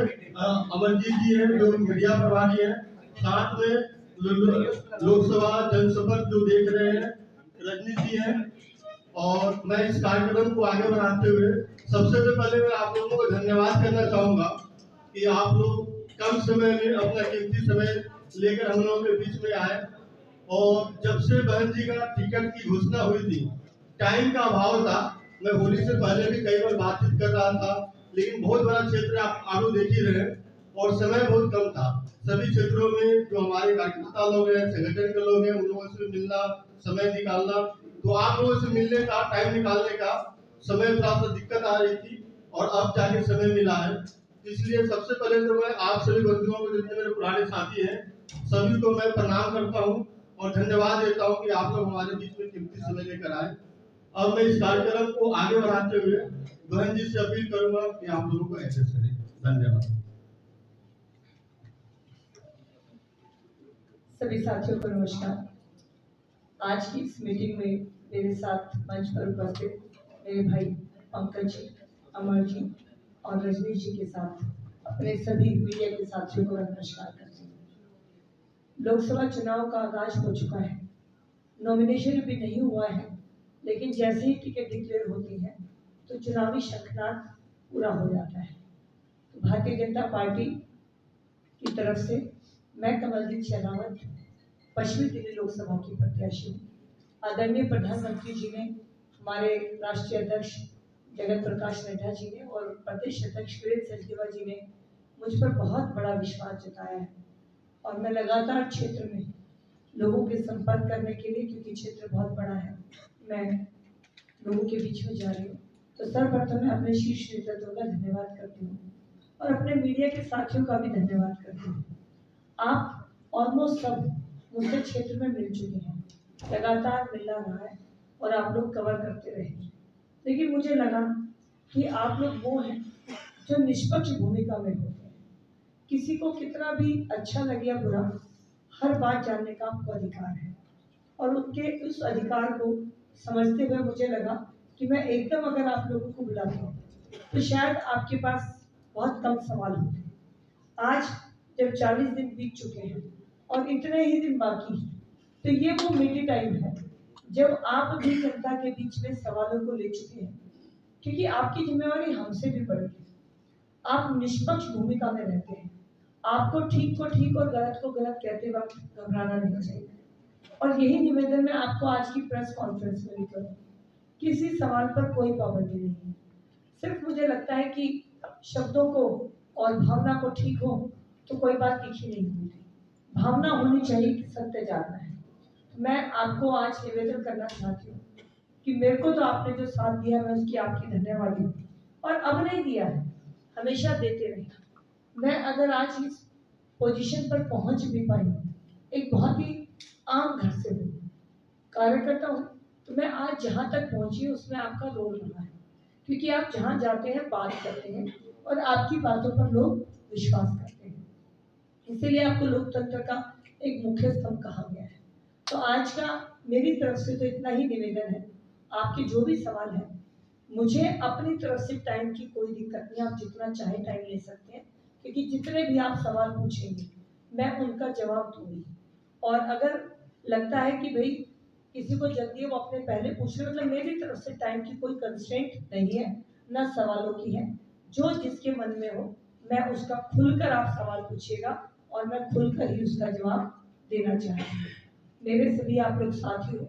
अमरजीत जी हैं जो मीडिया प्रभारी हैं, साथ में लोकसभा जनसंपर्क जो देख रहे हैं रजनी जी हैं। और मैं इस कार्यक्रम को आगे बढ़ाते हुए सबसे पहले मैं आप लोगों को धन्यवाद करना चाहूंगा कि आप लोग कम समय में अपना कीमती समय लेकर हम लोगों के बीच में आए। और जब से बहन जी का टिकट की घोषणा हुई थी, टाइम का अभाव था। मैं होली से पहले भी कई बार बातचीत कर रहा था, लेकिन बहुत बड़ा क्षेत्र आप लोग देख ही रहे और समय बहुत कम था। सभी क्षेत्रों में जो हमारे कार्यकर्ता लोग हैं, संगठन के लोग हैं, उन लोगों से मिलना, समय निकालना, तो आप लोगों से मिलने का, टाइम निकालने का समय थोड़ा सा दिक्कत आ रही थी और अब जाके समय मिला है। इसलिए सबसे पहले तो मैं आप सभी बंधुओं को, जितने मेरे पुराने साथी हैं, सभी को मैं प्रणाम करता हूँ और धन्यवाद देता हूँ कि आप लोग हमारे बीच में कीमती समय लेकर आए। अब मैं इस कार्यक्रम को आगे बढ़ाते हुए बहन जी से अपील करूंगा कि आप लोगों को एक्सेस करें। धन्यवाद। सभी साथियों को नमस्कार। आज की इस मीटिंग में मेरे साथ मंच पर उपस्थित मेरे भाई पंकज जी, अमर जी और रजनी जी के साथ अपने सभी मीडिया के साथियों को नमस्कार करती हूँ। लोकसभा चुनाव का आगाज हो चुका है, नॉमिनेशन भी नहीं हुआ है, लेकिन जैसे ही टिकट डिक्लेयर होती है तो चुनावी शंखनाद पूरा हो जाता है। तो भारतीय जनता पार्टी की तरफ से मैं कमलजीत शेखावत पश्चिमी दिल्ली लोकसभा की प्रत्याशी हूँ। आदरणीय प्रधानमंत्री जी ने, हमारे राष्ट्रीय अध्यक्ष जगत प्रकाश नड्डा जी ने और प्रदेश अध्यक्ष वीरेंद्र सचदेवा जी ने मुझ पर बहुत बड़ा विश्वास जताया है और मैं लगातार क्षेत्र में लोगों के संपर्क करने के लिए, क्योंकि क्षेत्र बहुत बड़ा है, मैं लोगों के बीच में जा रही हूँ। तो सर्वप्रथम मैं अपने शीर्ष नेतृत्व का धन्यवाद करती हूँ और अपने मीडिया के साथियों का भी धन्यवाद करती हूँ। आप ऑलमोस्ट सब मुझसे क्षेत्र में मिल चुके हैं, लगातार मिलना रहा है और आप लोग कवर करते रहे, लेकिन मुझे लगा कि आप लोग वो हैं जो निष्पक्ष भूमिका में होते हैं। किसी को कितना भी अच्छा लगे या बुरा, हर बात जानने का आपको अधिकार है और उनके उस अधिकार को समझते हुए मुझे लगा कि मैं एकदम अगर आप लोगों को बुलाती हूँ तो शायद आपके पास बहुत कम सवाल होते। आज जब 40 दिन बीत चुके हैं और इतने ही दिन बाकी हैं, तो ये वो मीटिंग टाइम है जब आप भी जनता के बीच में सवालों को ले चुके हैं, क्योंकि आपकी जिम्मेवारी हमसे भी बड़ी है। आप निष्पक्ष भूमिका में रहते हैं, आपको ठीक को ठीक और गलत को गलत कहते वक्त घबराना नहीं चाहिए। और यही निवेदन मैं आपको आज की प्रेस कॉन्फ्रेंस में भी करूँ। किसी सवाल पर कोई पाबंदी नहीं है, सिर्फ मुझे लगता है कि शब्दों को और भावना को ठीक हो तो कोई बात लिखी नहीं होती, भावना होनी चाहिए कि सत्य जानना है। तो मैं आपको आज निवेदन करना चाहती हूँ कि मेरे को तो आपने जो साथ दिया मैं उसकी आपकी धन्यवादी हूँ और अब नहीं दिया है, हमेशा देते रहे। मैं अगर आज इस पोजीशन पर पहुंच भी पाई, एक बहुत ही आम घर से हूँ, कार्यकर्ता हूँ, तो मैं आज जहाँ तक पहुंची उसमें आपका रोल रहा है, क्योंकि आप जहाँ जाते हैं बात करते हैं और आपकी बातों पर लोग विश्वास करते हैं, इसीलिए आपको लोकतंत्र का एक मुख्य स्तंभ कहा गया है। तो आज का मेरी तरफ से तो इतना ही निवेदन है। आपके जो भी सवाल है, मुझे अपनी तरफ से टाइम की कोई दिक्कत नहीं, आप जितना चाहे टाइम ले सकते हैं, क्योंकि जितने भी आप सवाल पूछेंगे मैं उनका जवाब दूंगी। और अगर लगता है कि भाई किसी को जल्दी है वो अपने पहले पूछ ले, मतलब मेरी तरफ से टाइम की कोई कंस्ट्रेंट नहीं है, ना सवालों की है। जो जिसके मन में हो मैं उसका खुलकर आप सवाल पूछिएगा और मैं खुलकर ही उसका जवाब देना चाहूँगी। मेरे सभी आप लोग साथी हो,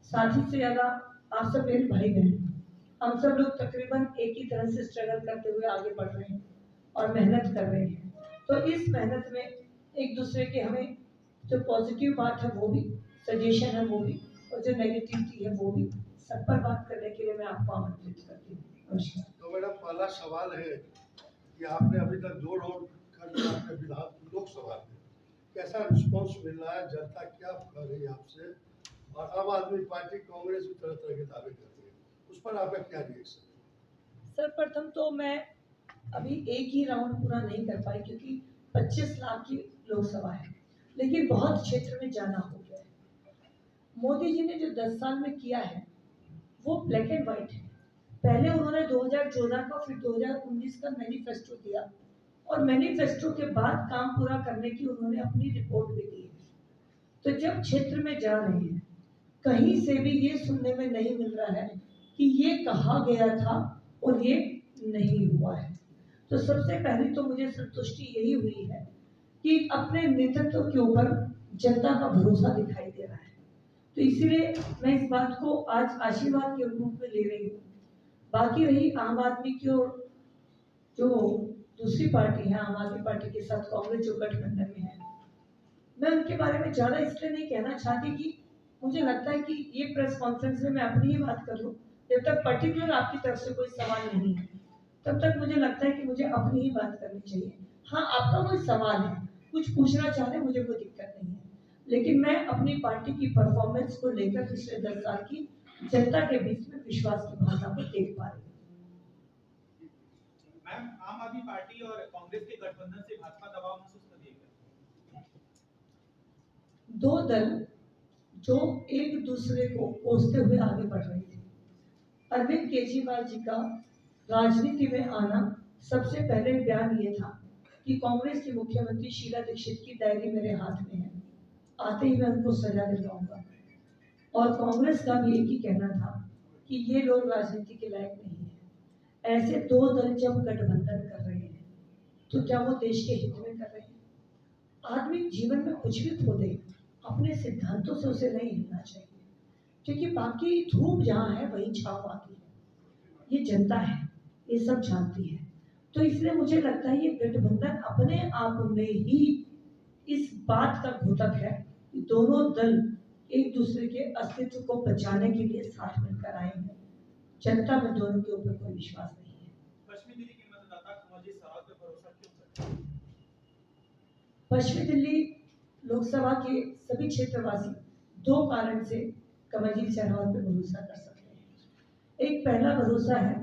साथी से ज़्यादा आप सब मेरे भाई बहन। हम सब लोग तकरीबन एक ही तरह से स्ट्रगल करते हुए आगे बढ़ रहे हैं और मेहनत कर रहे हैं। तो इस मेहनत में एक दूसरे के हमें जो पॉजिटिव बात है वो भी, सजेशन है वो भी, और जो नेगेटिविटी है वो भी, सब पर बात करने के लिए मैं आपको आमंत्रित करती हूँ। नमस्कार। तो मेरा पहला सवाल है कि आपने अभी तक 2 राउंड कर दिया आपने विधान लोकसभा में, कैसा रिस्पांस मिल रहा है, जनता क्या कह रही है आपसे, और आम आदमी पार्टी कांग्रेस भी तरह तरह के दावे कर रही है, उस पर आपका क्या रिएक्शन? सर्वप्रथम तो मैं अभी एक ही राउंड पूरा नहीं कर पाई क्योंकि 25 लाख की लोकसभा है, लेकिन बहुत क्षेत्र में जाना हो गया है। मोदी जी ने जो 10 साल में किया है वो ब्लैक एंड व्हाइट है। पहले उन्होंने 2014 का, फिर 2019 का मैनिफेस्टो दिया और मैनिफेस्टो के बाद काम पूरा करने की उन्होंने अपनी रिपोर्ट भी दी है। तो जब क्षेत्र में जा रहे हैं, कहीं से भी ये सुनने में नहीं मिल रहा है कि ये कहा गया था और ये नहीं हुआ है। तो सबसे पहले तो मुझे संतुष्टि यही हुई है कि अपने नेतृत्व के ऊपर जनता का भरोसा दिखाई दे रहा है। तो इसीलिए मैं इस बात को आज आशीर्वाद के रूप में ले रही हूँ। बाकी रही आम आदमी की और जो दूसरी पार्टी है, आम आदमी पार्टी के साथ कांग्रेस जो गठबंधन में है, मैं उनके बारे में ज्यादा इसलिए नहीं कहना चाहती कि मुझे लगता है कि ये प्रेस कॉन्फ्रेंस में मैं अपनी ही बात कर लूँ। जब तक पर्टिकुलर आपकी तरफ से कोई सवाल नहीं है, तब तक मुझे लगता है कि मुझे अपनी ही बात करनी चाहिए। हाँ, आपका कोई सवाल है, कुछ पूछना चाह रहे, मुझे कोई दिक्कत नहीं है, लेकिन मैं अपनी पार्टी की परफॉर्मेंस को लेकर पिछले 10 साल की जनता के बीच में विश्वास की भावना को देख पा रही हूँ। मैम, आम आदमी पार्टी और कांग्रेस के गठबंधन से भाजपा दबाव महसूस कर रही है? दो दल जो एक दूसरे को कोसते हुए आगे बढ़ रहे थे। अरविंद केजरीवाल जी का राजनीति में आना, सबसे पहले बयान ये था कि कांग्रेस की मुख्यमंत्री शीला दीक्षित की डायरी मेरे हाथ में है, आते ही मैं उनको सजा दिलवाऊंगा। और कांग्रेस का भी एक ही कहना था कि ये लोग राजनीति के लायक नहीं है। ऐसे दो दल जब गठबंधन कर रहे हैं, तो क्या वो देश के हित में कर रहे हैं? आदमी जीवन में कुछ भी खो दे, अपने सिद्धांतों से उसे नहीं हिलना चाहिए, क्योंकि बाकी धूप जहाँ है वही छाव आती है। ये जनता है, ये सब जानती है। तो इसलिए मुझे लगता है ये गठबंधन अपने आप में ही इस बात का द्योतक है कि दोनों दल एक दूसरे के अस्तित्व को बचाने के लिए साथ मिलकर आए हैं। जनता में दोनों के ऊपर कोई विश्वास नहीं है। पश्चिमी दिल्ली के मतदाता कमलजीत सरावत पे भरोसा क्यों करते हैं? पश्चिमी दिल्ली लोकसभा के सभी क्षेत्रवासी दो कारण से कमलजीत शेरावत पर भरोसा कर सकते हैं। एक पहला भरोसा है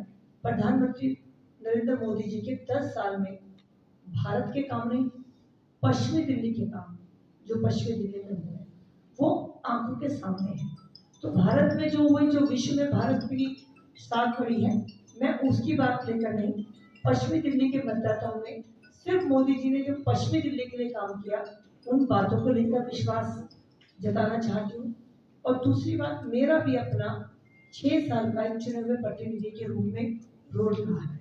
प्रधानमंत्री नरेंद्र मोदी जी के 10 साल में भारत के काम नहीं, पश्चिमी दिल्ली के काम जो पश्चिमी दिल्ली में हुए वो आंखों के सामने है। तो भारत में जो हुई, जो विश्व में भारत की साख बढ़ी है, मैं उसकी बात लेकर नहीं, पश्चिमी दिल्ली के मतदाताओं में सिर्फ मोदी जी ने जो पश्चिमी दिल्ली के लिए काम किया उन बातों को लेकर विश्वास जताना चाहती हूँ। और दूसरी बात, मेरा भी अपना 6 साल का एक चुने हुए प्रतिनिधि के रूप में रोल रहा है।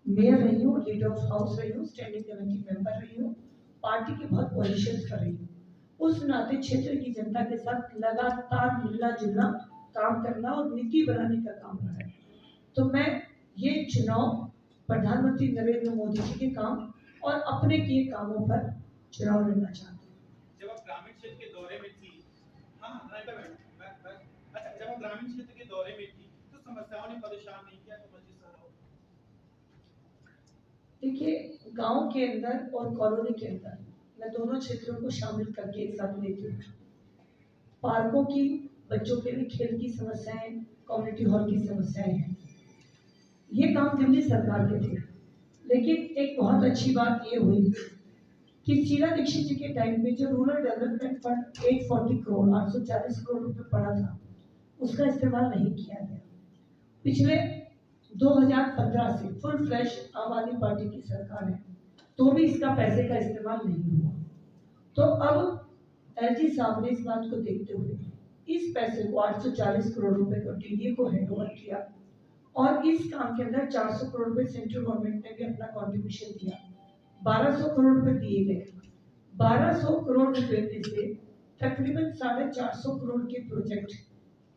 मेयर रही हूँ, लीडर ऑफ हाउस रही हूँ, स्टैंडिंग कमेटी मेंबर रही हूँ, पार्टी की बहुत पोजीशन कर रही हूँ। उस नाते क्षेत्र की जनता के साथ लगातार मिलना जुलना, काम करना और नीति बनाने का काम रहा है। तो मैं ये चुनाव प्रधानमंत्री नरेंद्र मोदी जी के काम और अपने किए कामों पर चुनाव लड़ना चाहती हूँ। जब आप ग्रामीण क्षेत्र के दौरे में थी, अच्छा, जब आप ग्रामीण क्षेत्र के दौरे में थी तो समस्याओं ने परेशान नहीं किया कमलजीत सरावत? देखिए, गांव के अंदर और कॉलोनी के अंदर मैं दोनों क्षेत्रों को शामिल करके एक साथ लेती हूँ। पार्कों की, बच्चों के लिए खेल की समस्याएं, कम्युनिटी हॉल की समस्याएं हैं, ये काम दिल्ली सरकार के थे। लेकिन एक बहुत अच्छी बात ये हुई कि शीला दीक्षित जी के टाइम में जो rural development fund 840 crore 840 crore रुपए पड़ा था, उसका इस्तेमाल नहीं किया गया। पिछले 2015 से फुल फ्लैश आम आदमी पार्टी की सरकार है, तो भी इसका पैसे का इस्तेमाल नहीं हुआ। तो अब एलजी साहब ने इस बात को देखते हुए इस पैसे को 840 करोड़ रुपए को डीडीए को हैंडओवर किया और इस काम के अंदर 400 करोड़ रुपए सेंट्रल गवर्नमेंट ने भी अपना कंट्रीब्यूशन दिया। 1200 करोड़ रुपए दिए गए। 1200 करोड़ रुपए में से तकरीबन 450 करोड़ के प्रोजेक्ट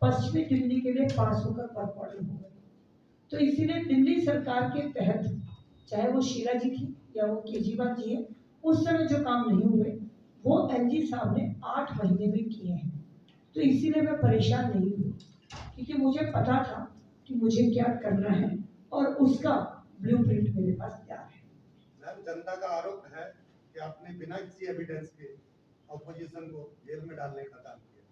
पश्चिमी दिल्ली के लिए पास होकर परफॉर्म हो गए। तो इसीलिए दिल्ली सरकार के तहत, चाहे वो शीला जी थी या वो केजरीवाल जी है, उस समय जो काम नहीं हुए वो एलजी साहब ने 8 महीने में किए हैं। तो इसीलिए मैं परेशान नहीं हूँ, क्योंकि मुझे पता था कि मुझे क्या करना है और उसका ब्लूप्रिंट मेरे पास तैयार है। मैम, जनता का आरोप है कि आपने बिना किसी एविडेंस के ऑपोजिशन को जेल में डालने का काम किया।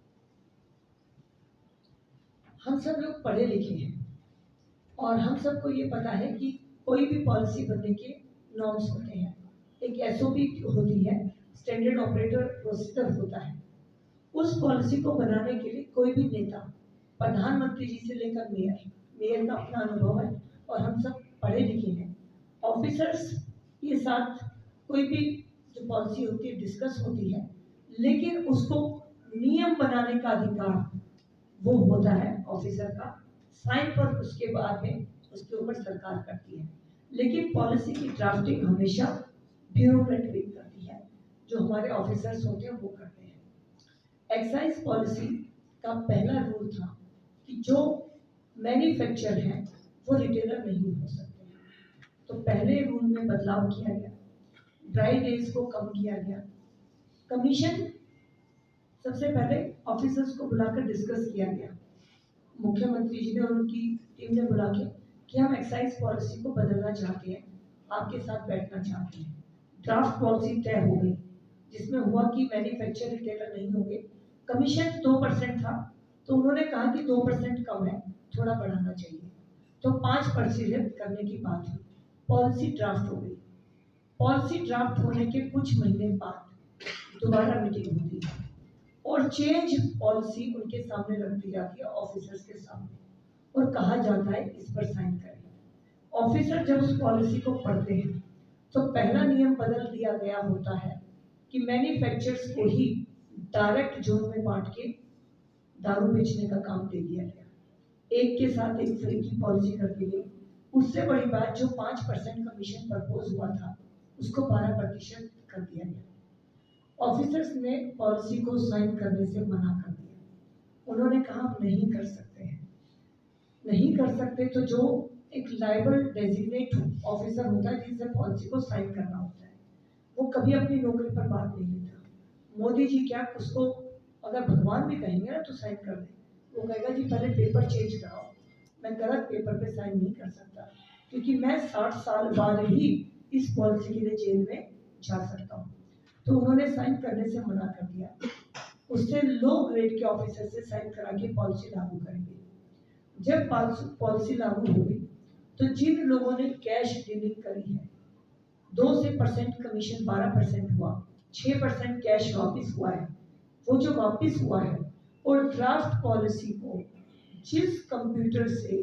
हम सब लोग पढ़े लिखे हैं और हम सबको ये पता है कि कोई भी पॉलिसी बनने के नॉर्म्स होते हैं, एक एसओपी होती है, स्टैंडर्ड ऑपरेटर प्रोसीजर होता है। उस पॉलिसी को बनाने के लिए कोई भी नेता, प्रधानमंत्री जी से लेकर मेयर का अपना अनुभव है और हम सब पढ़े लिखे हैं। ऑफिसर्स ये साथ कोई भी जो पॉलिसी होती है डिस्कस होती है, लेकिन उसको नियम बनाने का अधिकार वो होता है ऑफिसर का। साइन पर उसके बाद में उसके ऊपर सरकार करती है, लेकिन पॉलिसी की ड्राफ्टिंग हमेशा ब्यूरोक्रेट भी करती है, जो हमारे ऑफिसर्स होते हैं वो करते हैं। एक्साइज पॉलिसी का पहला रूल था कि जो मैन्युफैक्चर है वो रिटेलर नहीं हो सकते, तो पहले रूल में बदलाव किया गया, ड्राई डेज को कम किया गया, कमीशन सबसे पहले ऑफिसर्स को बुलाकर डिस्कस किया गया, मुख्यमंत्री जी ने और उनकी टीम ने बुला के कि हम एक्साइज पॉलिसी को बदलना चाहते हैं, आपके साथ बैठना चाहते हैं। ड्राफ्ट पॉलिसी तय हो गई, जिसमें हुआ कि मैन्युफैक्चर रिटेलर नहीं होंगे। कमीशन 2% था, तो उन्होंने कहा कि 2% कम है, थोड़ा बढ़ाना चाहिए, तो 5% करने की बात हुई। पॉलिसी ड्राफ्ट हो गई। पॉलिसी ड्राफ्ट होने के कुछ महीने बाद दोबारा मीटिंग होती है और चेंज पॉलिसी उनके सामने रख दी जाती है, ऑफिसर्स के सामने, और कहा जाता है इस पर साइन करें। ऑफिसर जब उस पॉलिसी को पढ़ते हैं तो पहला नियम बदल दिया गया होता है कि मैन्युफैक्चरर्स को ही डायरेक्ट जोन में बांट के दारू बेचने का काम दे दिया गया, एक के साथ एक फ्री की पॉलिसी कर दी गई। उससे बड़ी बात, जो 5% कमीशन प्रपोज हुआ था उसको 12% कर दिया गया। ऑफिसर्स ने पॉलिसी को साइन करने से मना कर दिया, उन्होंने कहा हम नहीं कर सकते हैं। नहीं कर सकते तो जो एक लाइबल डेजिग्नेट ऑफिसर होता है जिससे पॉलिसी को साइन करना होता है, वो कभी अपनी नौकरी पर बात नहीं लेता। मोदी जी क्या, उसको अगर भगवान भी कहेंगे ना तो साइन कर दे, वो कहेगा जी पहले पेपर चेंज कराओ, मैं गलत पेपर पे साइन नहीं कर सकता, क्योंकि मैं 60 साल बाद ही इस पॉलिसी के लिए जेल में जा सकता हूँ। तो उन्होंने साइन करने से मना कर दिया। उससे लो ग्रेड के ऑफिसर से साइन करा के पॉलिसी लागू करेंगे। जब पॉलिसी लागू हो गई तो जिन लोगों ने कैश डीलिंग करी है, 2% कमीशन 12% हुआ, 6% कैश वापस हुआ है। वो जो वापस हुआ है और ड्राफ्ट पॉलिसी को जिस कंप्यूटर से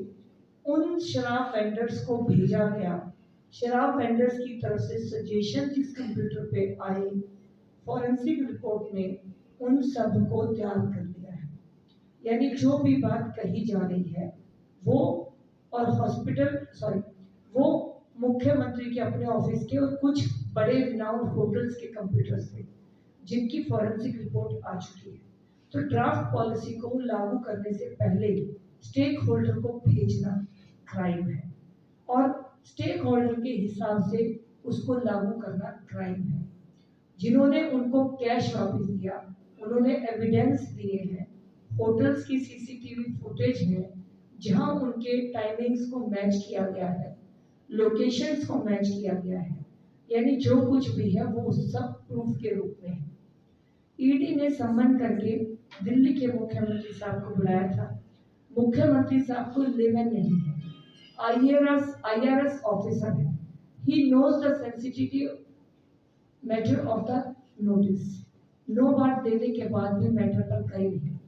उन शराब वेंडर्स को भेजा गया, शराब वेंडर्स की तरफ से सजेशन जिस कंप्यूटर पे आए, फॉरेंसिक रिपोर्ट ने उन सब को तैयार कर लिया है। यानी जो भी बात कही जा रही है वो, और वो मुख्यमंत्री के अपने ऑफिस के और कुछ बड़े रिनाउंड होटल्स के कंप्यूटर्स थे जिनकी फॉरेंसिक रिपोर्ट आ चुकी है। तो ड्राफ्ट पॉलिसी को लागू करने से पहले स्टेक होल्डर को भेजना क्राइम है, और स्टेक होल्डर के हिसाब से उसको लागू करना क्राइम है। जिन्होंने उनको कैश वापस दिया उन्होंने एविडेंस दिए हैं, होटल्स की सीसीटीवी फुटेज है जहां उनके टाइमिंग्स को मैच किया गया है, लोकेशंस को मैच किया गया है, यानी जो कुछ भी है वो सब प्रूफ के रूप में है। ईडी ने सम्मन करके दिल्ली के मुख्यमंत्री साहब को बुलाया था। मुख्यमंत्री साहब को लेवल नहीं है, IRS ऑफिसर है, he knows the sensitivity matter of the notice. 9 बार देने के बाद भी मैटर पर गए नहीं,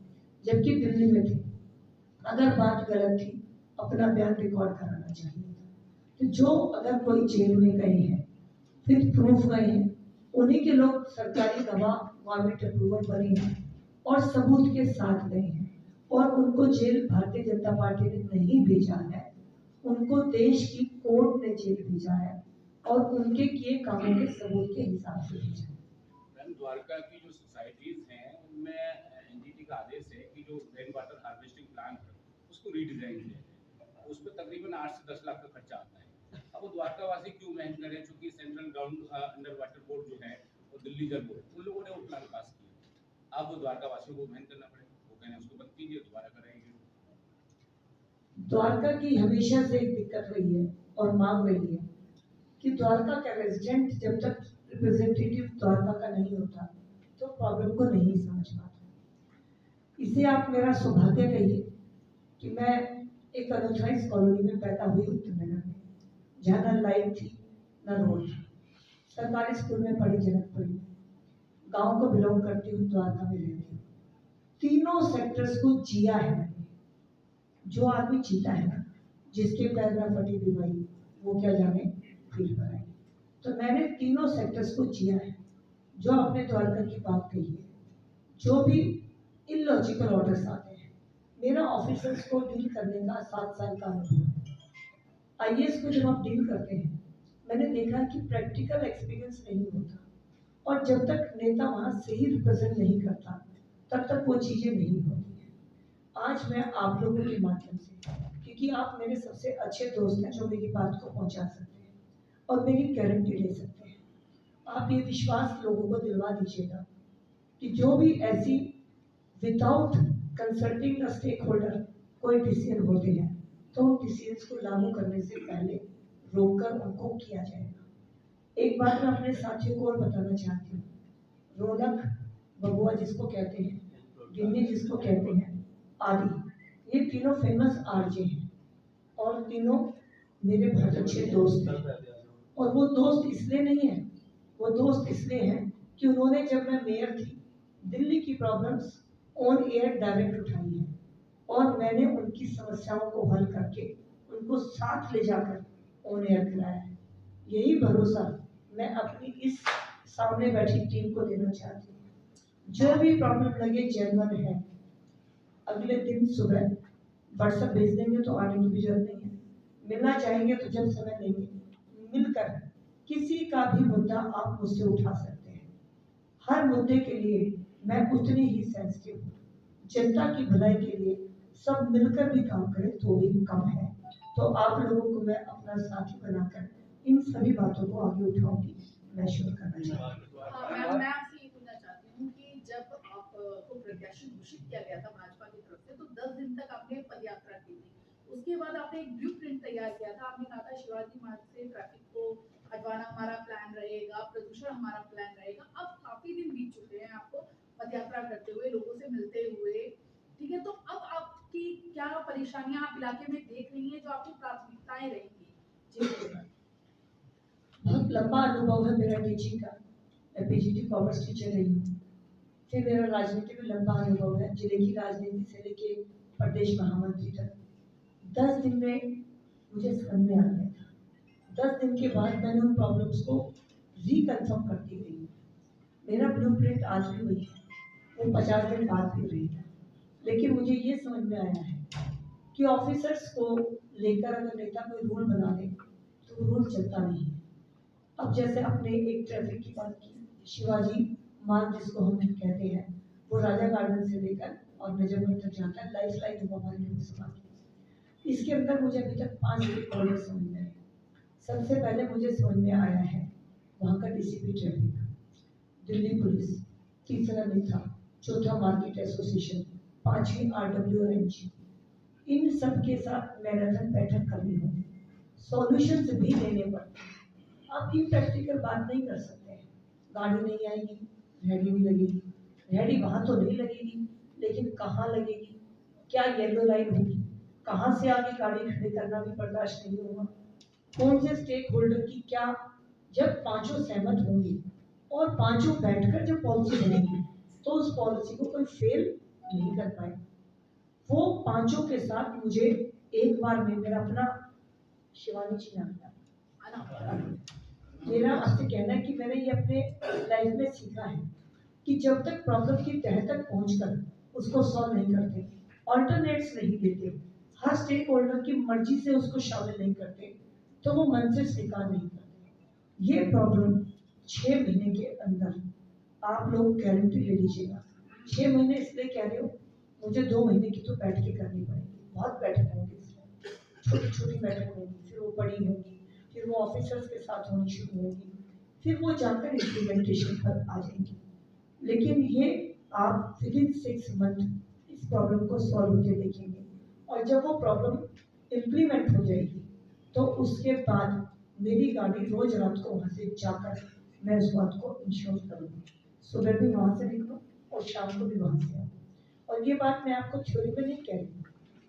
जबकि दिल्ली में थे। अगर बात गलत थी अपना बयान रिकॉर्ड कराना चाहिए था। तो जो अगर कोई जेल में गए हैं फिर प्रूफ गए हैं, उन्हीं के लोग सरकारी गवाह गवर्नमेंट अप्रूवल बने हैं और सबूत के साथ गए हैं, और उनको जेल भारतीय जनता पार्टी ने नहीं भेजा है, उनको देश की कोर्ट ने जेल भेजा है और उनके किए कामों के सबूत के हिसाब से भेजा है। द्वारका की जो सोसाइटीज हैं उनमें एनजीटी का आदेश है कि जो रेन वाटर हार्वेस्टिंग प्लांट है उसको रीडिजाइन किया जाए, उस पर तकरीबन 8 से 10 लाख का खर्चा आता है। अब वो द्वारका वासी क्यों मेहनत करें, चूंकि central ground under water board जो है और दिल्ली जल बोर्ड उन लोगों ने वो प्लान पास किया। अब वो द्वारका वासियों को मेहनत करना पड़ेगा, वो कहने उसको बंद कीजिए, दोबारा कराएंगे। द्वारका की हमेशा से एक दिक्कत रही है और मांग रही है कि द्वारका का रेजिडेंट जब तक रिप्रेजेंटेटिव द्वारका का नहीं होता तो प्रॉब्लम को नहीं समझ पाता। इसे आप मेरा सौभाग्य कहिए कि मैं एक अनऑथराइज्ड कॉलोनी में पैदा हुई उत्तर नगर में, जहाँ न लाइट थी न रोड था। सरकारी स्कूल में पढ़ी जनकपुरी, गांव को बिलोंग करती हूँ, द्वारका में रहती हूँ। तीनों सेक्टर्स को जिया है मैंने। जो आदमी जीता है ना, जिसके पैर में फटी दीवाई वो क्या जाने फील पर आए। तो मैंने तीनों सेक्टर्स को जिया है। जो आपने द्वारका की बात कही है, जो भी इलॉजिकल ऑर्डर्स आते हैं, मेरा ऑफिसर्स को डील करने का 7 साल का अनुभव है। आईएएस को जब आप डील करते हैं, मैंने देखा कि प्रैक्टिकल एक्सपीरियंस नहीं होता, और जब तक नेता वहां सही रिप्रेजेंट नहीं करता तब तक वो चीजें नहीं होती हैं। आज मैं आप लोगों के माध्यम से, क्योंकि आप मेरे सबसे अच्छे दोस्त हैं जो मेरी बात को पहुंचा सकते हैं और मेरी गारंटी ले सकते हैं, आप ये विश्वास लोगों को दिलवा दीजिएगा कि जो भी ऐसी without consulting the stakeholder कोई डिसीजन होते हैं तो उन डिसीजन को लागू करने से पहले रोककर उनको किया जाएगा। एक बात मैं अपने साथियों को और बताना चाहती हूँ, रौनक, बबुआ जिसको कहते हैं, गिन्नी जिसको कहते हैं, आदि, ये तीनों फेमस आरजे हैं और तीनों मेरे बहुत अच्छे दोस्त हैं। और वो दोस्त इसलिए नहीं है, वो दोस्त इसलिए हैं कि उन्होंने, जब मैं मेयर थी, दिल्ली की प्रॉब्लम्स ऑन एयर डायरेक्ट उठाई है और मैंने उनकी समस्याओं को हल करके उनको साथ ले जाकर ऑन एयर कराया है। यही भरोसा मैं अपनी इस सामने बैठी टीम को देना चाहती हूँ। जो भी प्रॉब्लम लगे जेन्युइन है, अगले दिन सुबह व्हाट्सएप भेज देंगे तो आने की भी जरूरत नहीं है। मिलना चाहेंगे तो जब समय लेंगे, मिलकर किसी का भी मुद्दा आप मुझसे उठा सकते हैं। हर मुद्दे के लिए मैं उतनी ही सेंसिटिव हूँ। जनता की भलाई के लिए सब मिलकर भी काम करें तो भी कम है। तो आप लोगों को मैं अपना साथी बनाकर इन सभी बातों को आगे उठाऊंगी। मैं शुरू करना चाहती हूँ। मैं आपसे ये पूछना चाहती हूँ कि जब आपको प्रत्याशी घोषित किया गया था भाजपा की तरफ से, तो 10 दिन तक आपने पदयात्रा की थी। उसके बाद आपने एक ब्लूप्रिंट तैयार किया था। आपने कहा था शिवाजी मार्ग से ट्रैफिक को हटवाना हमारा प्लान रहेगा, प्रदूषण हमारा प्लान रहेगा। अब काफी दिन बीत चुके हैं आपको पदयात्रा करते हुए, लोगों से मिलते हुए, ठीक है, तो अब आपकी क्या परेशानियां आप इलाके में देख रही हैं, जो आपकी प्राथमिकताएं रहेंगी? जी, बहुत लंबा अनुभव है मेरा टीचिंग का। मैं पीजीटी कॉमर्स टीचर रही हूँ। फिर मेरा राजनीति में लंबा अनुभव है, जिले की राजनीति से लेके प्रदेश महामंत्री तक। 10 दिन में मुझे समझ में आ गया था। 10 दिन के बाद मैंने उन प्रॉब्लम्स को रिकन्फर्म करती गई। मेरा ब्लूप्रिंट आज भी वही है, वो 50 दिन बाद भी रही है। लेकिन मुझे ये समझ में आया है कि ऑफिसर्स को लेकर अगर नेता कोई रूल बना दे तो रूल चलता नहीं है। अब जैसे आपने एक ट्रैफिक की बात की, शिवाजी मार्ग जिसको हम कहते हैं, वो राजा गार्डन से लेकर और नजरगढ़ तक जाता है, लाइफ लाइन वो हमारी लोकसभा की। इसके अंदर मुझे अभी तक 5 स्टेक होल्डर समझ में आए। सबसे पहले मुझे समझ में आया है वहाँ का डीसीपी ट्रैफिक, दिल्ली पुलिस, तीसरा नेता, चौथा मार्केट एसोसिएशन, 5वीं RWNG। इन सब के साथ मैराथन बैठक करनी होगी, सॉल्यूशंस भी देने पड़ते हैं। आप इम्प्रैक्टिकल बात नहीं कर सकते हैं। गाड़ी नहीं आएगी, रेडी नहीं लगेगी। रेडी वहां तो नहीं लगेगी, लेकिन कहाँ लगेगी, क्या येलो लाइन होगी, कहाँ से आगे गाड़ी खड़ी करना भी बर्दाश्त नहीं होगा। कौन से स्टेक होल्डर की क्या, जब पांचों सहमत होंगे और पांचों बैठकर जब पॉलिसी बनेगी तो उस पॉलिसी को कोई फेल नहीं कर पाए। वो पांचों के साथ मुझे एक बार में, मेरा अपना शिवानी जी नाम था, मेरा आपसे कहना है कि मैंने ये अपने लाइफ में सीखा है कि जब तक प्रॉब्लम की तह तक पहुंचकर उसको सॉल्व नहीं करते, ऑल्टरनेट्स नहीं देते, हर स्टेक होल्डर की मर्जी से उसको शामिल नहीं करते, तो वो मन से स्वीकार नहीं करते। ये प्रॉब्लम 6 महीने के अंदर आप लोग गारंटी ले लीजिएगा। 6 महीने इसलिए कह रहे हो, मुझे 2 महीने की तो बैठ के करनी पड़ेगी। बहुत बैठक होंगी, इसमें छोटी छोटी बैठक होगी, फिर वो बड़ी होगी, फिर वो ऑफिसर्स के साथ होनी शुरू होगी, फिर वो जाकर इम्प्लीमेंटेशन पर आ जाएंगी। लेकिन ये आप विदिन 6 मंथ इस प्रॉब्लम को सॉल्व होते देखेंगे, और जब वो प्रॉब्लम इम्प्लीमेंट हो जाएगी तो उसके बाद मेरी गाड़ी रोज रात को वहाँ से जाकर मैं उस बात को इंश्योर करूँगी। सुबह भी वहाँ से निकलूँ और शाम को भी वहाँ से आऊँ। और ये बात मैं आपको थ्योरी में नहीं कह रही,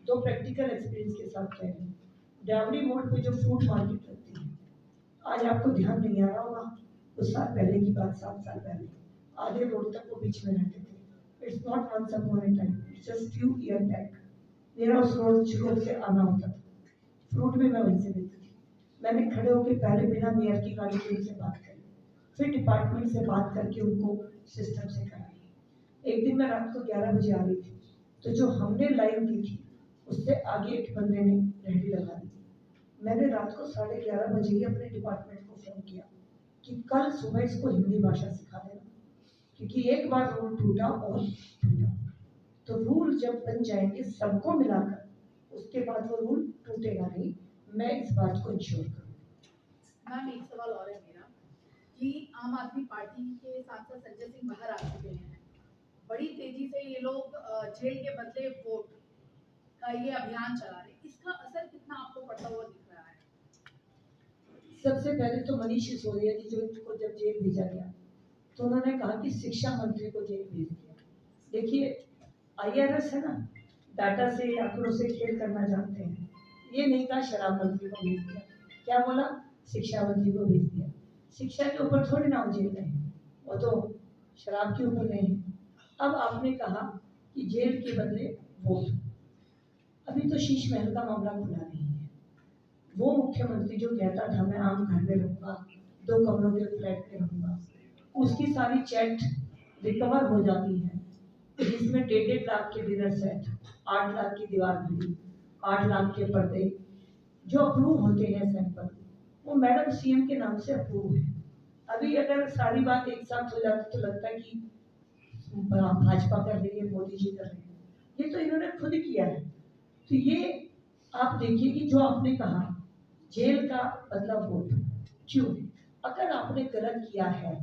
2 प्रैक्टिकल एक्सपीरियंस के साथ कह रही हूँ। डावड़ी मोड़ पे जो फ्रूट मार्केट लगती है, आज आपको ध्यान नहीं आ रहा होगा, कुछ साल पहले की बात, 7 साल पहले, आधे रोड तक वो बीच में रहते थे। It's not once upon a time, it's just few year back. मेरा उस रोड से आना होता था, फ्रूट भी मैं वहीं से लेती थी। मैंने खड़े होकर पहले बिना मेयर की गाड़ी के उनसे बात करी, फिर डिपार्टमेंट से बात करके उनको सिस्टम से कराई। एक दिन मैं रात को 11 बजे आ रही थी, तो जो हमने लाइन दी थी उससे आगे एक बंदे ने रेहड़ी लगा दी। मैंने रात को 11:30 बजे ही अपने डिपार्टमेंट को फोन किया कि कल सुबह इसको हिंदी भाषा सिखा देना, क्योंकि एक बार रूल टूटा और टूटा, तो रूल जब बन जाएंगे सबको मिलाकर, उसके बाद वो रूल टूटेगा नहीं। मैं इस बात को इंश्योर करूँगी। मैम एक सवाल और है मेरा कि आम आदमी पार्टी के सांसद संजय सिंह बाहर आ चुके हैं, बड़ी तेजी से ये लोग जेल के बदले वोट का ये अभियान चला रहे हैं, इसका असर कितना आपको पड़ता हुआ दिख रहा है? सबसे पहले तो मनीष सिसोदिया जी जो इनको जब जेल भेजा गया तो उन्होंने कहा कि शिक्षा मंत्री को जेल भेज दिया। देखिए IRS है ना, डाटा से आंकड़ों से खेल करना जानते हैं। ये नहीं कहा शराब मंत्री को भेज दिया, क्या बोला, शिक्षा मंत्री को भेज दिया। शिक्षा के ऊपर थोड़ी ना जेल गए, वो तो शराब के ऊपर गए हैं। अब आपने कहा कि जेल के बदले वोट, अभी तो शीश महल का मामला खुला नहीं है। वो मुख्यमंत्री जो कहता था मैं आम घर में रहूंगा, 2 कमरों के फ्लैट में रहूंगा, उसकी सारी चैट रिकवर हो जाती है, जिसमें 1.5 लाख के डिनर सेट, 8 लाख की दीवार घड़ी, 8 लाख के पर्दे जो अप्रूव होते हैं सैंपल, वो मैडम CM के नाम से अप्रूव है। अभी अगर सारी बात एक साथ हो जाती तो लगता है कि भाजपा कर रही है, मोदी जी कर रहे हैं। ये तो इन्होंने खुद किया है। तो ये आप देखिए कि जो आपने कहा जेल का बदला वोट, क्यों? अगर आपने गलत किया है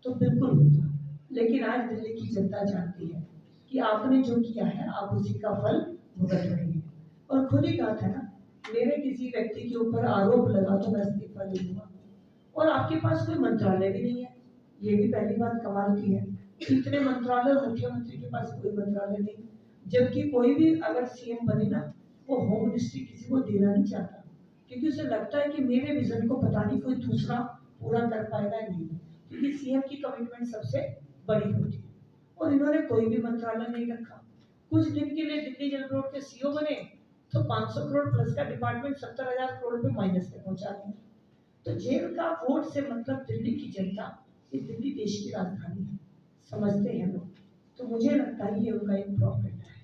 तो बिल्कुल होगा, लेकिन आज दिल्ली की जनता जानती है कि आपने जो किया है आप उसी का फल भुगत रहे हैं। और खुद ही कहा था ना, मेरे किसी व्यक्ति के ऊपर आरोप लगा तो मैं इस्तीफा ले लूंगा। और आपके पास कोई मंत्रालय भी नहीं है, ये भी पहली बात कमाल की है। इतने मंत्रालय, मुख्यमंत्री के पास कोई मंत्रालय नहीं, जबकि कोई भी अगर CM बने ना, वो होम मिनिस्ट्री किसी को देना नहीं चाहता, क्योंकि उसे लगता है कि मेरे विजन को पता नहीं कोई दूसरा पूरा कर पाएगा नहीं, क्योंकि CM की कमिटमेंट सबसे बड़ी होती है। और इन्होंने कोई भी मंत्रालय नहीं रखा। कुछ दिन के लिए दिल्ली जल बोर्ड के CO बने तो 500 करोड़ प्लस का डिपार्टमेंट 70,000 करोड़ पे माइनस में पहुंचा दिया। तो जेल का वोट से मतलब दिल्ली की जनता, ये दिल्ली देश की राजधानी है, समझते हैं लोग। तो मुझे लगता है ये उनका एक प्रॉब्लम है।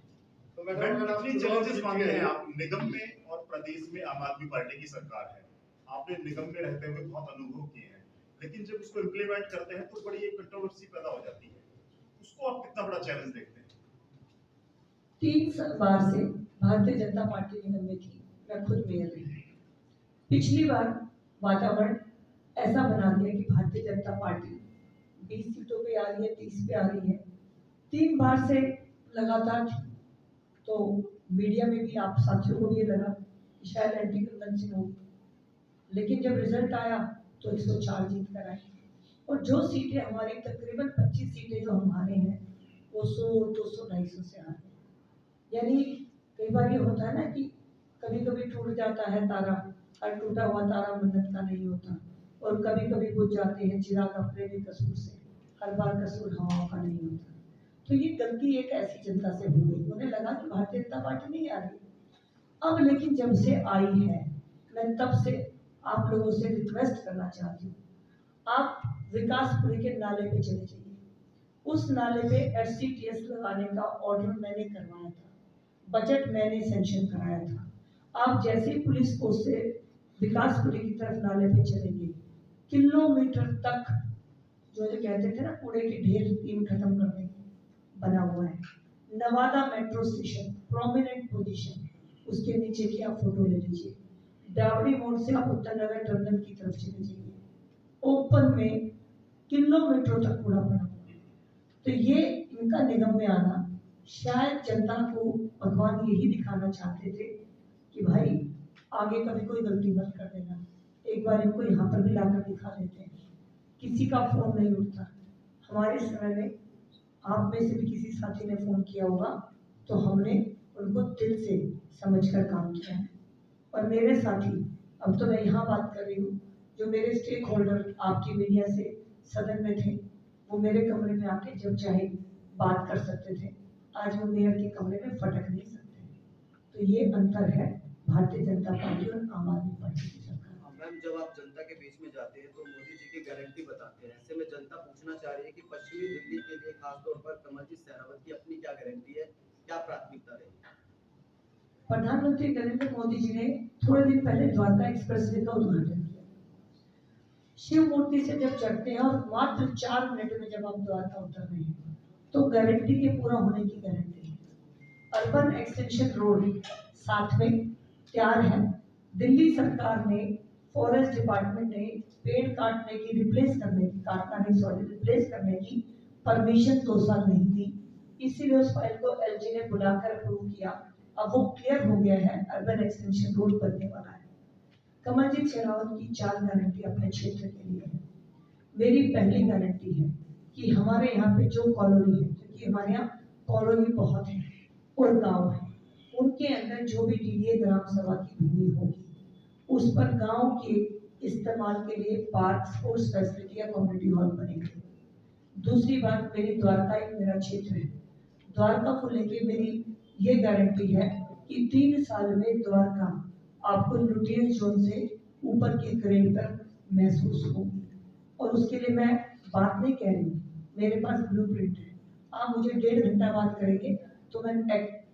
तो मैडम कितनी चैलेंजेस मानते हैं आप? निगम में और प्रदेश में आम आदमी पार्टी की सरकार है, आपने निगम में रहते हुए बहुत अनुभव किए हैं, लेकिन जब उसको इम्प्लीमेंट करते हैं तो बड़ी एक कंट्रोवर्सी पैदा हो जाती है, उसको आप कितना बड़ा चैलेंज देखते हैं? 3 बार से भारतीय जनता पार्टी निगम में थी, मैं खुद मेयर रही। पिछली बार वातावरण ऐसा बना दिया कि भारतीय जनता पार्टी 20 सीटों पे आ रही है, 30 पे आ रही है। 3 बार से लगातार, तो मीडिया में भी आप साथियों को भी ये लगा कि शायद एंटी कन्वेंशन होगी, लेकिन जब रिजल्ट आया तो 104 जीत कर आई। और जो सीटें हमारी, तकरीबन 25 सीटें जो हमारे हैं, वो 100, 200, 250 से आ रही। यानी कई बार ये होता है ना कि कभी कभी टूट जाता है तारा, और टूटा हुआ तारा मन्नत का नहीं होता, और कभी कभी बुझ जाते हैं चिराग अपने भी कसूर से, हर बार कसूर हवाओं का नहीं होता। तो ये गलती एक ऐसी जनता से हो गई, उन्हें लगा कि भारतीय जनता पार्टी नहीं आ रही। अब लेकिन जब से आई है, मैं तब से आप लोगों से रिक्वेस्ट करना चाहती हूँ, आप विकासपुरी के नाले पे चले जाइए। उस नाले पे FCTS लगाने का ऑर्डर मैंने करवाया था, बजट मैंने सेंक्शन कराया था। आप जैसे ही पुलिस पोस्ट से विकासपुरी की तरफ नाले पे चलेंगे, किलोमीटर तक जो कहते थे ना कूड़े के ढेर, 3 खत्म कर देंगे, बना हुआ है। Nawada metro station prominent position, उसके नीचे की आप फोटो ले लीजिए। डावड़ी मोड़ से आप उत्तर नगर टर्मिनल की तरफ चले जाइए, ओपन में किलोमीटरों तक कूड़ा पड़ा हुआ है। तो ये इनका निगम में आना, शायद जनता को भगवान यही दिखाना चाहते थे कि भाई आगे कभी कोई गलती मत कर देना, एक बार इनको यहाँ पर भी लाकर दिखा देते हैं। किसी का फोन नहीं उठता। हमारे समय में आप में से भी किसी साथी ने फोन किया होगा, तो हमने उनको दिल से समझकर काम किया है। और मेरे साथी, अब तो मैं यहाँ बात कर रही हूँ, जो मेरे स्टेक होल्डर आपकी मीडिया से सदन में थे, वो मेरे कमरे में आके जब चाहे बात कर सकते थे। आज वो मेयर के कमरे में फटक नहीं सकते। तो ये अंतर है भारतीय जनता पार्टी और आम आदमी पार्टी की सरकार। मैम, जब आप जनता के बीच में जाते हैं तो मोदी जी की गारंटी बताते हैं। ऐसे में जनता पूछना चाह रही है कि पश्चिमी दिल्ली के लिए खासतौर पर कमलजीत शेरावत की अपनी क्या गारंटी है, क्या प्राथमिकता रहेगी? प्रधानमंत्री नरेंद्र मोदी जी ने थोड़े दिन पहले द्वारका एक्सप्रेसवे का उद्घाटन किया। शिव मूर्ति से जब चढ़ते हैं और मात्र 4 मिनट में जब आप द्वारका उतर रहे हैं तो गारंटी के पूरा होने की गारंटी है। अर्बन एक्सटेंशन रोड साथ में तैयार है। दिल्ली सरकार ने, फॉरेस्ट डिपार्टमेंट ने पेड़ काटने की रिप्लेस करने की परमिशन 2 साल नहीं दी, इसीलिए उस फाइल को एलजी ने बुलाकर अप्रूव किया। अब वो क्लियर हो गया है, अर्बन एक्सटेंशन रोड बनने वाला है। कमलजीत शेरावत की 4 गारंटी अपने क्षेत्र के लिए है। मेरी पहली गारंटी है कि हमारे यहाँ पे जो कॉलोनी है, क्योंकि हमारे यहाँ कॉलोनी बहुत है और गांव है, उनके अंदर जो भी डीडीए ग्राम सभा की भूमि होगी उस पर गांव के इस्तेमाल के लिए पार्क, स्पोर्ट्स फैसिलिटी या कम्युनिटी हॉल बनेंगे। दूसरी बात, मेरी द्वारका एक मेरा क्षेत्र है। द्वारका को लेके मेरी ये गारंटी है कि 3 साल में द्वारका आपको न्यूट्रिएंट जोन से ऊपर के ग्रेड पर महसूस होगी। और उसके लिए मैं बात नहीं कह रही हूँ, मेरे पास ब्लूप्रिंट है। आप मुझे 1.5 घंटा बात करेंगे तो मैं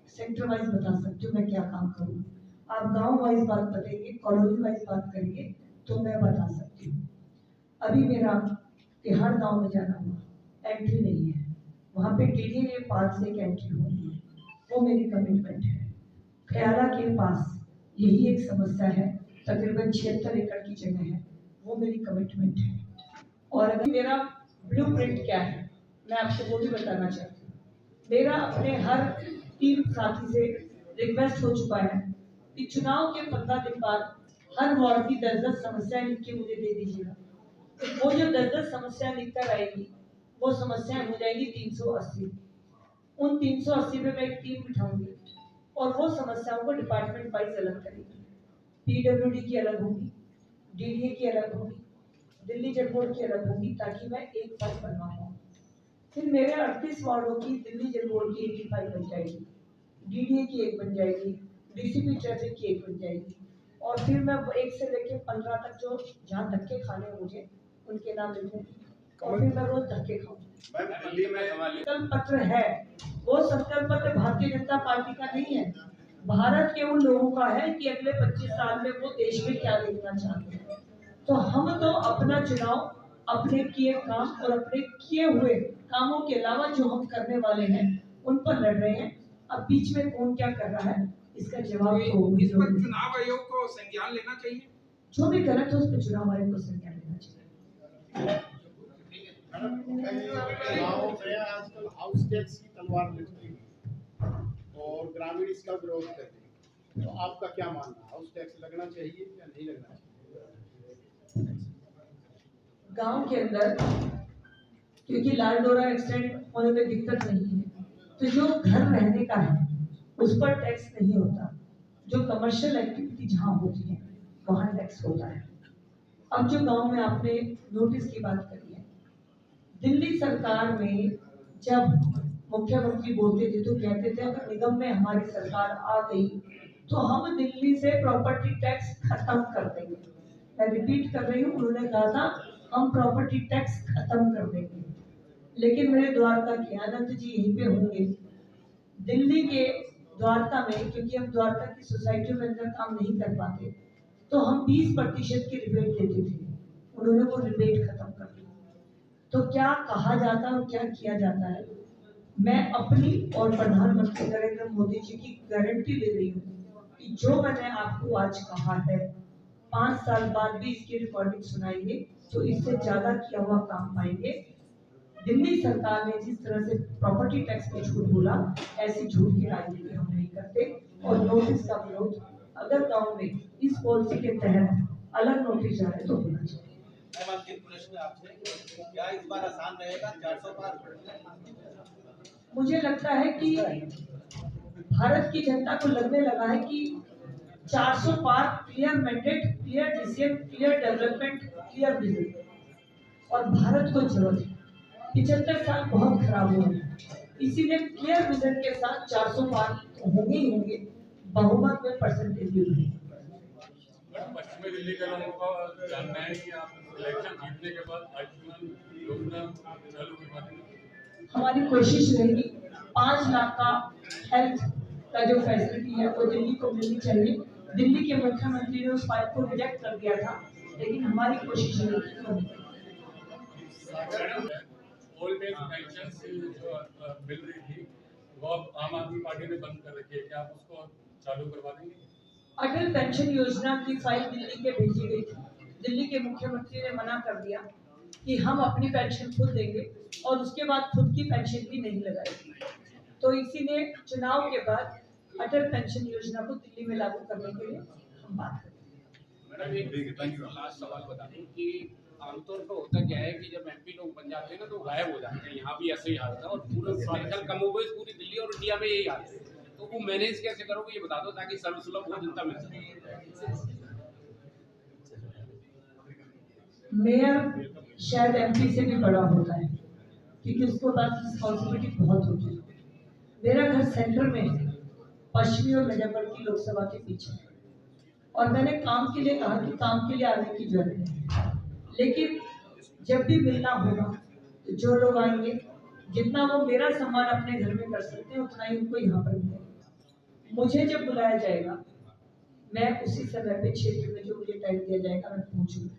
सेक्टर वाइज बता सकती हूँ मैं क्या काम करूँ। आप गांव वाइज बात करेंगे, कॉलोनी वाइज बात करेंगे तो मैं बता सकती हूँ। अभी मेरा तिहाड़ गांव में जाना हुआ, एंट्री नहीं है, वहाँ पे डीडीए पार्क से एक एंट्री होनी है, वो मेरी कमिटमेंट है। खयाला के पास यही एक समस्या है, तकरीबन 76 एकड़ की जगह है, वो मेरी कमिटमेंट है। और अभी मेरा ब्लूप्रिंट क्या है मैं आपको वो भी बताना चाहती हूँ। मेरा अपने हर टीम साथी से रिक्वेस्ट हो चुका है कि चुनाव के 15 दिन बाद हर वार्ड की 10-10 समस्याएं लिख के मुझे दे दीजिएगा। वो जो 10-10 समस्याएं लिखकर आएगी वो समस्याएं हो जाएगी 380। उन 380 पे मैं एक टीम बिठाऊंगी और वो समस्याओं को डिपार्टमेंट वाइज अलग करेगी। पीडब्ल्यूडी की अलग होगी, डीडीए की अलग होगी, दिल्ली जल बोर्ड की अलग होगी, ताकि मैं एक फाइल बनवाऊँ। फिर मेरे 38 वार्डों की दिल्ली जल बोर्ड की एक ही फाइल बन जाएगी, डीडीए की एक बन जाएगी, डीसीपी ट्रैफिक की एक बन जाएगी। और फिर मैं 1 से लेकर 15 तक जो जहाँ धक्के खाने हैं मुझे उनके नाम लिखूंगी और फिर मैं रोज धक्के खाऊंगी। दिल्ली में संकल्प पत्र है, वो संकल्प पत्र भारतीय जनता पार्टी का नहीं है, भारत के उन लोगों का है कि अगले 25 साल में वो देश में क्या देखना चाहते हैं। तो हम तो अपना चुनाव अपने किए काम और अपने किए हुए कामों के अलावा जो हम करने वाले हैं उन पर लड़ रहे हैं। अब बीच में कौन क्या कर रहा है इसका जवाब तो इस पर चुनाव आयोग को संज्ञान लेना चाहिए। जो भी गलत है उस पर चुनाव आयोग को संज्ञान लेना चाहिए। आजकल हाउस टैक्स की तलवार लटकी है और ग्रामीण इसका विरोध कर रहे हैं, तो आपका क्या मानना है, हाउस टैक्स लगना चाहिए या नहीं लगना चाहिए? गांव के अंदर क्योंकि लाल डोरा एक्सटेंड होने में दिक्कत नहीं है, तो जो घर रहने का है उस पर टैक्स नहीं होता। जो कमर्शियल एक्टिविटी जहाँ होती है वहाँ टैक्स होता है। अब जो गांव में आपने नोटिस की बात करी है, दिल्ली सरकार में जब मुख्यमंत्री बोलते थे तो कहते थे अगर निगम में हमारी सरकार आ गई तो हम दिल्ली से प्रॉपर्टी टैक्स खत्म कर देंगे। मैं रिपीट कर रही हूँ, उन्होंने कहा था हम प्रॉपर्टी टैक्स खत्म कर देंगे। लेकिन मेरे द्वारका के आनंद जी यहीं पे होंगे, दिल्ली के द्वारका में, क्योंकि हम द्वारका की सोसाइटियों में अंदर काम नहीं कर पाते तो हम 20% की रिबेट देते थे, उन्होंने वो रिबेट खत्म कर दी। तो क्या कहा जाता है और क्या किया जाता है, मैं अपनी और प्रधानमंत्री नरेंद्र मोदी जी की गारंटी ले रही हूँ कि जो मैंने आपको आज कहा है 5 साल बाद भी इसकी रिकॉर्डिंग सुनाएंगे तो इससे ज्यादा किया हुआ काम पाएंगे। दिल्ली सरकार ने जिस तरह से प्रॉपर्टी टैक्स पे झूठ बोला, ऐसी झूठ की राजनीति हम नहीं करते। और नोटिस का विरोध अगर गांव में इस पॉलिसी के तहत अलग नोटिस जा रहे तो होना चाहिए। प्रश्न आपसे, क्या इस बार आसान रहेगा 400 पार? मुझे लगता है कि भारत की जनता को लगने लगा है कि 400 पार clear mandate, clear decision, clear development, clear vision और भारत को जरूरत है। 75 साल बहुत खराब हुए हैं, इसीलिए क्लियर विजन के साथ 400 पार होंगे ही होंगे, बहुमत में परसेंटेज भी होंगे। पश्चिमी दिल्ली के लोगों को जानना है कि आप इलेक्शन जीतने के बाद आयुष्मान योजना चालू करवा देंगे। हमारी कोशिश रहेगी 5 लाख का हेल्थ का जो फैसिलिटी है वो दिल्ली को मिलनी चाहिए। दिल्ली के मुख्यमंत्री ने उस फाइल को रिजेक्ट कर दिया था, लेकिन हमारी कोशिश रहेगी। ओल्ड एज पेंशन जो मिल रही थी वो अब आम आदमी पार्टी ने बंद कर रखी है, क्या आप उसको चालू करवा देंगे? अटल पेंशन योजना की फाइल दिल्ली के भेजी गई थी। दिल्ली के मुख्यमंत्री ने मना कर दिया कि हम अपनी पेंशन खुद देंगे और उसके बाद खुद की पेंशन भी नहीं लगाएंगे। तो इसी ने चुनाव के बाद अटल पेंशन योजना को दिल्ली में लागू करने के लिए हम बात करें। मैडम एक लास्ट सवाल बता दूं कि आमतौर पर होता क्या है कि जब एमपी लोग बन जाते हैं ना तो गायब हो जाते हैं। यहाँ भी ऐसे ही हाल था और पूरे कम हो गए पूरी दिल्ली और इंडिया में यही हाल है। तो वो मैनेज कैसे करोगे ये बता दो ताकि सर्वसुलभ हो जनता मिल सके। मेयर शायद एमपी से भी बड़ा होता है क्योंकि उसको पास रिस्पॉन्सिबिलिटी बहुत होती है। मेरा घर सेंटर में है, पश्चिमी और नजफगढ़ लोकसभा के पीछे, और मैंने काम के लिए कहा कि काम के लिए आने की जरूरत है, लेकिन जब भी मिलना होगा तो जो लोग आएंगे जितना वो मेरा सम्मान अपने घर में कर सकते हैं उतना ही उनको यहाँ पर मिलेगा। मुझे जब बुलाया जाएगा मैं उसी समय पे क्षेत्र में जो मुझे टाइम दिया जाएगा मैं पहुंचूंगी।